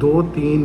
2-3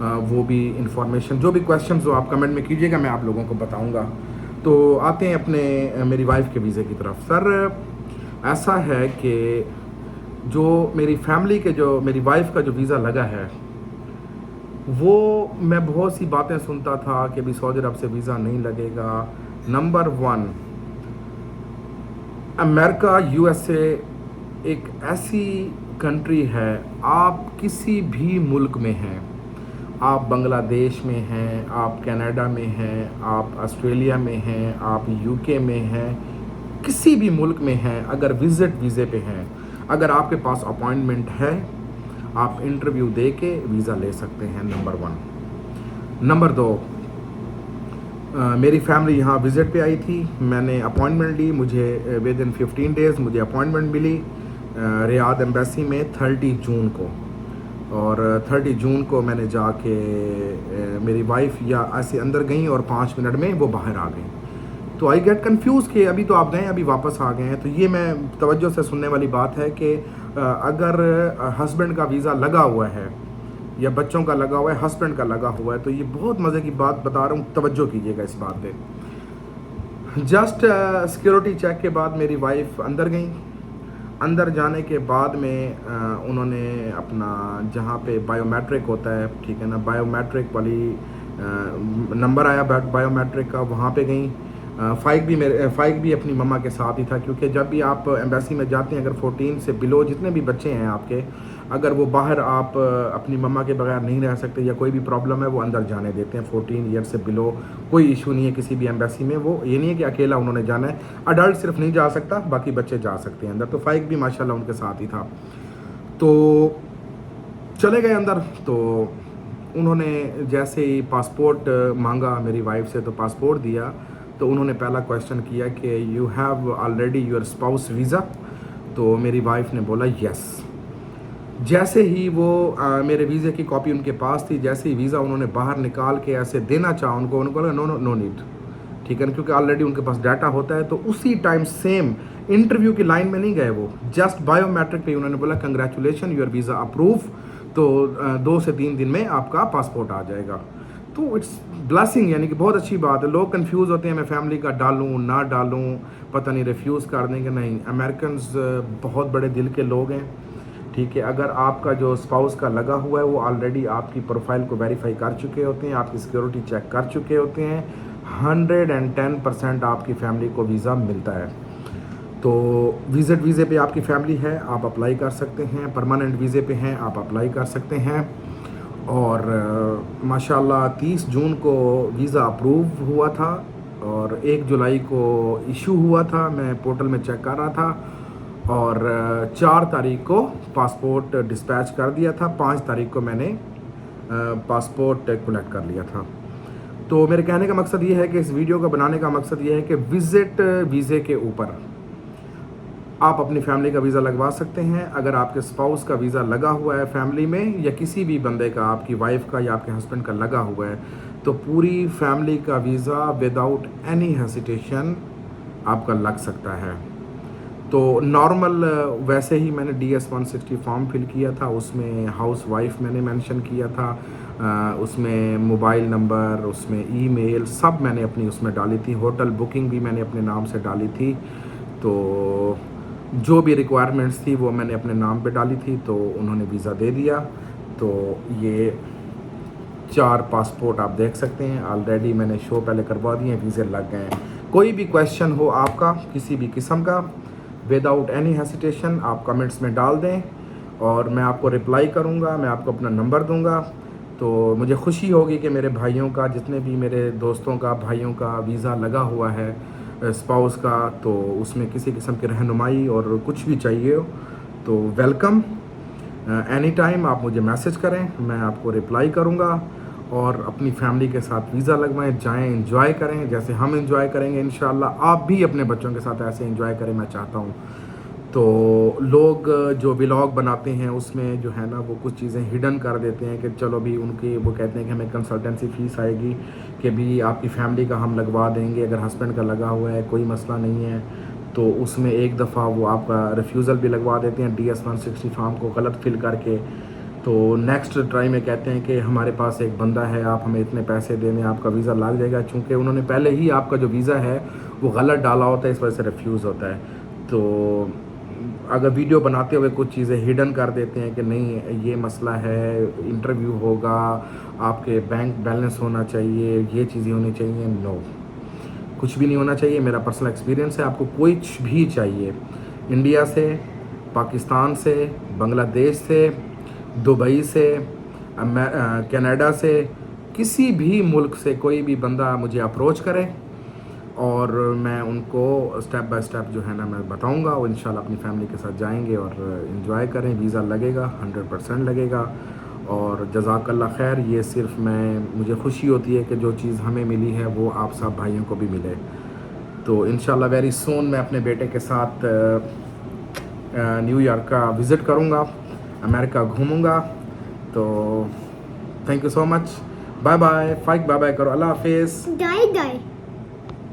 وہ بھی انفارمیشن جو بھی کویشچنز ہو آپ کمنٹ میں کیجیے گا، میں آپ لوگوں کو بتاؤں گا۔ تو آتے ہیں اپنے میری وائف کے ویزے کی طرف۔ سر ایسا ہے کہ جو میری فیملی کے جو میری وائف کا جو ویزا لگا ہے، وہ میں بہت سی باتیں سنتا تھا کہ بھی سعودی عرب سے ویزا نہیں لگے گا۔ نمبر 1، امریکہ USA ایک ایسی کنٹری ہے، آپ کسی بھی ملک میں ہیں، آپ بنگلہ دیش میں ہیں، آپ کینیڈا میں ہیں، آپ آسٹریلیا میں ہیں، آپ UK میں ہیں، کسی بھی ملک میں ہیں، اگر وزٹ ویزے پہ ہیں، اگر آپ کے پاس اپوائنٹمنٹ ہے، آپ انٹرویو دے کے ویزا لے سکتے ہیں۔ نمبر 1۔ نمبر 2، میری فیملی یہاں وزٹ پہ آئی تھی، میں نے اپوائنٹمنٹ لی، مجھے ود ان 15 ڈیز مجھے اپوائنٹمنٹ ملی ریاض ایمبیسی میں 30 جون کو، اور 30 جون کو میں نے جا کے میری وائف یا ایسے اندر گئیں اور 5 منٹ میں وہ باہر آ گئیں۔ تو آئی گیٹ کنفیوز کہ ابھی تو آپ گئے ابھی واپس آ گئے ہیں۔ تو یہ میں توجہ سے سننے والی بات ہے کہ اگر ہسبینڈ کا ویزا لگا ہوا ہے یا بچوں کا لگا ہوا ہے، ہسبینڈ کا لگا ہوا ہے، تو یہ بہت مزے کی بات بتا رہا ہوں، توجہ کیجیے گا اس بات پہ۔ جسٹ سیکیورٹی چیک کے بعد میری وائف اندر گئیں۔ اندر جانے کے بعد میں انہوں نے اپنا جہاں پہ بائیو میٹرک ہوتا ہے، ٹھیک ہے نا، بائیو میٹرک والی نمبر آیا بائیو میٹرک کا، وہاں پہ گئیں۔ فائق بھی اپنی مما کے ساتھ ہی تھا، کیونکہ جب بھی آپ ایمبیسی میں جاتے ہیں، اگر 14 سے بلو جتنے بھی بچے ہیں آپ کے، اگر وہ باہر آپ اپنی مما کے بغیر نہیں رہ سکتے یا کوئی بھی پرابلم ہے، وہ اندر جانے دیتے ہیں۔ 14 ایئر سے بلو کوئی ایشو نہیں ہے کسی بھی ایمبیسی میں، وہ یہ نہیں ہے کہ اکیلا انہوں نے جانا ہے، اڈلٹ صرف نہیں جا سکتا، باقی بچے جا سکتے ہیں اندر۔ تو فائق بھی ماشاءاللہ ان کے ساتھ ہی تھا۔ تو چلے گئے اندر، تو انہوں نے جیسے ہی پاسپورٹ مانگا میری وائف سے، تو پاسپورٹ دیا، تو انہوں نے پہلا کویشچن کیا کہ you have already your spouse visa? تو میری وائف نے بولا یس۔ جیسے ہی وہ میرے ویزے کی کاپی ان کے پاس تھی، جیسے ہی ویزا انہوں نے باہر نکال کے ایسے دینا چاہا ان کو بولا نو نیڈ، ٹھیک ہے نا، کیونکہ آلریڈی ان کے پاس ڈاٹا ہوتا ہے۔ تو اسی ٹائم سیم انٹرویو کی لائن میں نہیں گئے وہ، جسٹ بائیو میٹرک پہ انہوں نے بولا کنگریچولیشن یور ویزا اپروو، تو 2 سے 3 دن میں آپ کا پاسپورٹ آ جائے گا۔ تو اٹس بلیسنگ، یعنی کہ بہت اچھی بات ہے۔ لوگ کنفیوز ہوتے ہیں میں فیملی کا ڈالوں نہ ڈالوں، پتہ نہیں ریفیوز کر دیں کہ نہیں۔ امریکنز بہت بڑے دل کے لوگ ہیں، ٹھیک ہے۔ اگر آپ کا جو اسپاؤس کا لگا ہوا ہے، وہ آلریڈی آپ کی پروفائل کو ویریفائی کر چکے ہوتے ہیں، آپ کی سیکیورٹی چیک کر چکے ہوتے ہیں، 110% آپ کی فیملی کو ویزا ملتا ہے۔ تو وزٹ ویزے پہ آپ کی فیملی ہے، آپ اپلائی کر سکتے ہیں، پرماننٹ ویزے پہ ہیں، آپ اپلائی کر سکتے ہیں۔ اور ماشاءاللہ 30 جون کو ویزا اپروو ہوا تھا، اور 1 جولائی کو ایشو ہوا تھا، میں پورٹل میں چیک کر رہا تھا، اور 4 تاریخ کو پاسپورٹ ڈسپیچ کر دیا تھا، 5 تاریخ کو میں نے پاسپورٹ کلیکٹ کر لیا تھا۔ تو میرے کہنے کا مقصد یہ ہے کہ اس ویڈیو کو بنانے کا مقصد یہ ہے کہ وزٹ ویزے کے اوپر آپ اپنی فیملی کا ویزا لگوا سکتے ہیں۔ اگر آپ کے اسپاؤس کا ویزا لگا ہوا ہے فیملی میں، یا کسی بھی بندے کا، آپ کی وائف کا یا آپ کے ہسبینڈ کا لگا ہوا ہے، تو پوری فیملی کا ویزا وداؤٹ اینی ہیسیٹیشن آپ کا لگ سکتا ہے۔ تو نارمل ویسے ہی میں نے DS 160 فارم فل کیا تھا، اس میں ہاؤس وائف میں نے مینشن کیا تھا، اس میں موبائل نمبر، اس میں ای میل، سب میں نے اپنی اس میں ڈالی تھی، ہوٹل بکنگ بھی میں نے اپنے نام سے ڈالی تھی۔ تو جو بھی ریکوائرمنٹس تھی وہ میں نے اپنے نام پہ ڈالی تھی، تو انہوں نے ویزا دے دیا۔ تو یہ 4 پاسپورٹ آپ دیکھ سکتے ہیں، آلریڈی میں نے شو پہلے کروا دیے ہیں، ویزے لگ گئے ہیں۔ کوئی بھی کویشچن ہو آپ کا کسی بھی قسم کا، وداؤٹ اینی ہیسیٹیشن آپ کمنٹس میں ڈال دیں، اور میں آپ کو رپلائی کروں گا، میں آپ کو اپنا نمبر دوں گا۔ تو مجھے خوشی ہوگی کہ میرے بھائیوں کا، جتنے بھی میرے دوستوں کا، بھائیوں کا ویزا لگا ہوا ہے اسپاؤس کا، تو اس میں کسی قسم کی رہنمائی اور کچھ بھی چاہیے ہو تو ویلکم، اینی ٹائم آپ مجھے میسج کریں، میں آپ کو رپلائی کروں گا۔ اور اپنی فیملی کے ساتھ ویزا لگوائیں، جائیں، انجوائے کریں جیسے ہم انجوائے کریں گے انشاءاللہ، آپ بھی اپنے بچوں کے ساتھ ایسے انجوائے کریں، میں چاہتا ہوں۔ تو لوگ جو ولاگ بناتے ہیں اس میں جو ہے نا وہ کچھ چیزیں ہڈن کر دیتے ہیں کہ چلو بھی ان کی، وہ کہتے ہیں کہ ہمیں کنسلٹنسی فیس آئے گی کہ بھی آپ کی فیملی کا ہم لگوا دیں گے، اگر ہسبینڈ کا لگا ہوا ہے کوئی مسئلہ نہیں ہے۔ تو اس میں ایک دفعہ وہ آپ کا ریفیوزل بھی لگوا دیتے ہیں DS 160 فارم کو غلط فل کر کے۔ تو تو نیکسٹ ٹرائی میں کہتے ہیں کہ ہمارے پاس ایک بندہ ہے, آپ ہمیں اتنے پیسے دے دیں, آپ کا ویزا لگ جائے گا. چونکہ انہوں نے پہلے ہی آپ کا جو ویزا ہے وہ غلط ڈالا ہوتا ہے, اس وجہ سے ریفیوز ہوتا ہے. تو اگر ویڈیو بناتے ہوئے کچھ چیزیں ہڈن کر دیتے ہیں کہ نہیں یہ مسئلہ ہے, انٹرویو ہوگا, آپ کے بینک بیلنس ہونا چاہیے, یہ چیزیں ہونی چاہیے, نو, کچھ بھی نہیں ہونا چاہیے. میرا پرسنل ایکسپیرینس ہے. آپ کو کچھ بھی چاہیے, انڈیا سے, پاکستان سے, بنگلہ دیش سے, دبئی سے, کینیڈا سے, کسی بھی ملک سے کوئی بھی بندہ مجھے اپروچ کرے اور میں ان کو اسٹیپ بائی اسٹیپ جو ہے نا میں بتاؤں گا. وہ انشاءاللہ اپنی فیملی کے ساتھ جائیں گے اور انجوائے کریں. ویزا لگے گا, 100% لگے گا. اور جزاک اللہ خیر. یہ صرف مجھے خوشی ہوتی ہے کہ جو چیز ہمیں ملی ہے وہ آپ سب بھائیوں کو بھی ملے. تو انشاءاللہ ویری سون میں اپنے بیٹے کے ساتھ نیو یارک کا وزٹ کروں گا, امریکہ گھوموں گا. تو thank you so much. Bye bye. Faiq bye bye کرو. اللہ حافظ. ڈائی